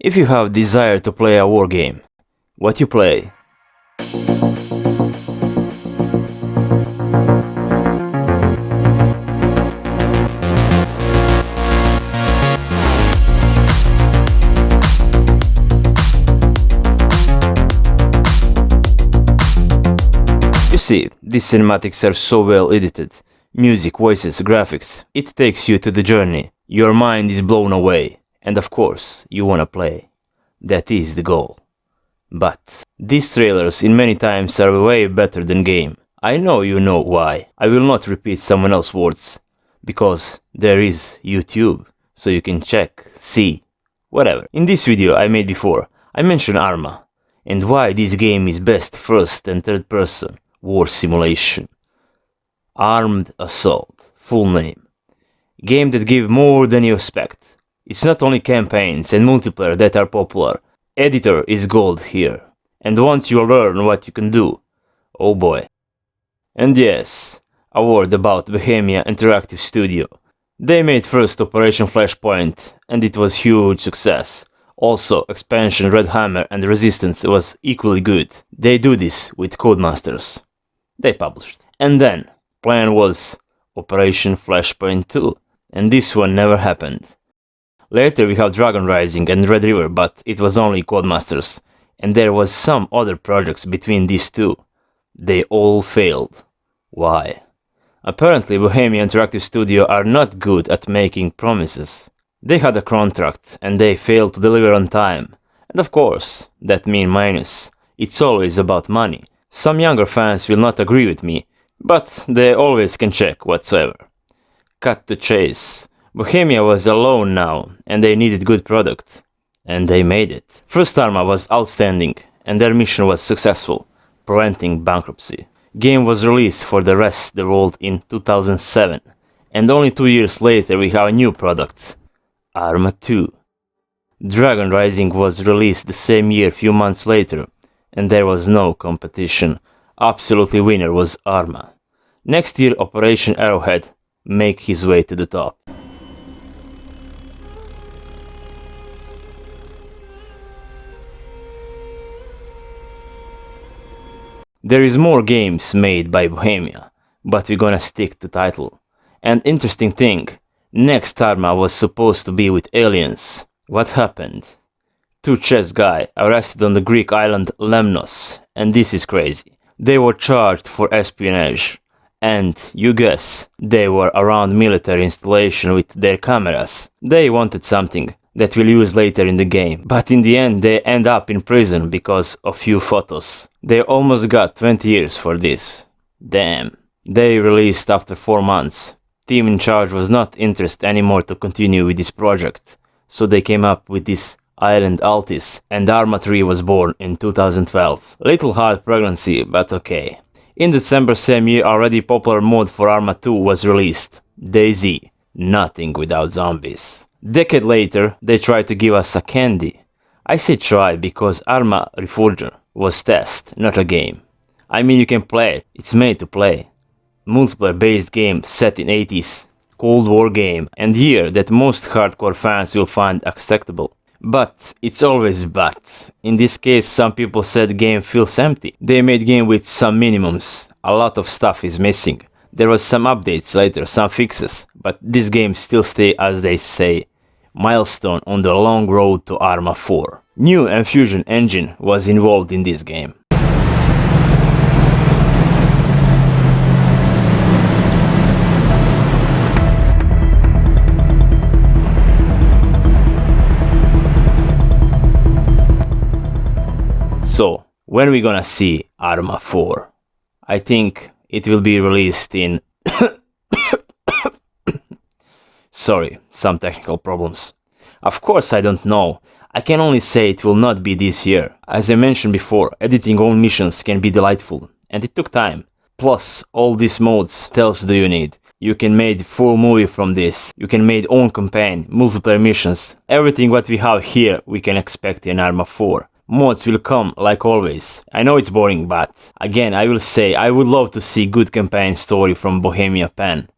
If you have desire to play a war game, what you play? You see, these cinematics are so well edited. Music, voices, graphics. It takes you to the journey. Your mind is blown away. And of course, you wanna play. That is the goal. But these trailers in many times are way better than game. I know you know why. I will not repeat someone else's words. Because there is YouTube. So you can check, see, whatever. In this video I made before, I mentioned Arma. And why this game is best first and third person war simulation. Armed Assault, full name. Game that give more than you expect. It's not only campaigns and multiplayer that are popular. Editor is gold here. And once you learn what you can do, oh boy. And yes, a word about Bohemia Interactive Studio. They made first Operation Flashpoint and it was huge success. Also, expansion Red Hammer and Resistance was equally good. They do this with Codemasters. They published. And then, plan was Operation Flashpoint 2, and this one never happened. Later we have Dragon Rising and Red River, but it was only Codemasters, and there was some other projects between these two. They all failed. Why? Apparently Bohemia Interactive Studio are not good at making promises. They had a contract, and they failed to deliver on time. And of course, that means minus. It's always about money. Some younger fans will not agree with me, but they always can check whatsoever. Cut to chase. Bohemia was alone now, and they needed good product. And they made it. First Arma was outstanding, and their mission was successful, preventing bankruptcy. Game was released for the rest of the world in 2007, and only 2 years later we have a new product, Arma 2. Dragon Rising was released the same year few months later, and there was no competition. Absolutely winner was Arma. Next year Operation Arrowhead make his way to the top. There is more games made by Bohemia, but we're gonna stick to title. And interesting thing, next Arma was supposed to be with aliens. What happened? Two chess guys arrested on the Greek island Lemnos, and this is crazy. They were charged for espionage, and you guess, they were around military installation with their cameras. They wanted something that we'll use later in the game, but in the end they end up in prison because of few photos. They almost got 20 years for this. Damn. They released after 4 months. Team in charge was not interested anymore to continue with this project, so they came up with this Island Altis, and Arma 3 was born in 2012. Little hard pregnancy, but okay. In December same year already popular mod for Arma 2 was released, DayZ, nothing without zombies. Decade later they tried to give us a candy. I say try because Arma Reforger was test, not a game. I mean you can play it, it's made to play. Multiplayer based game set in 80s, Cold War game, and here that most hardcore fans will find acceptable. But it's always but. In this case some people said game feels empty. They made game with some minimums. A lot of stuff is missing. There was some updates later, some fixes, but this game still stay as they say, milestone on the long road to Arma 4. New Enfusion engine was involved in this game. So, when we gonna see Arma 4? I think it will be released in... Sorry, some technical problems. Of course I don't know. I can only say it will not be this year. As I mentioned before, editing own missions can be delightful, and it took time. Plus, all these modes tells do you need. You can make full movie from this. You can make own campaign, multiplayer missions. Everything what we have here we can expect in Arma 4. Mods will come like always. I know it's boring, but again I will say I would love to see good campaign story from Bohemia pen.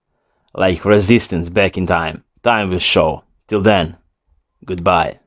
Like Resistance back in time. Time will show. Till then, goodbye.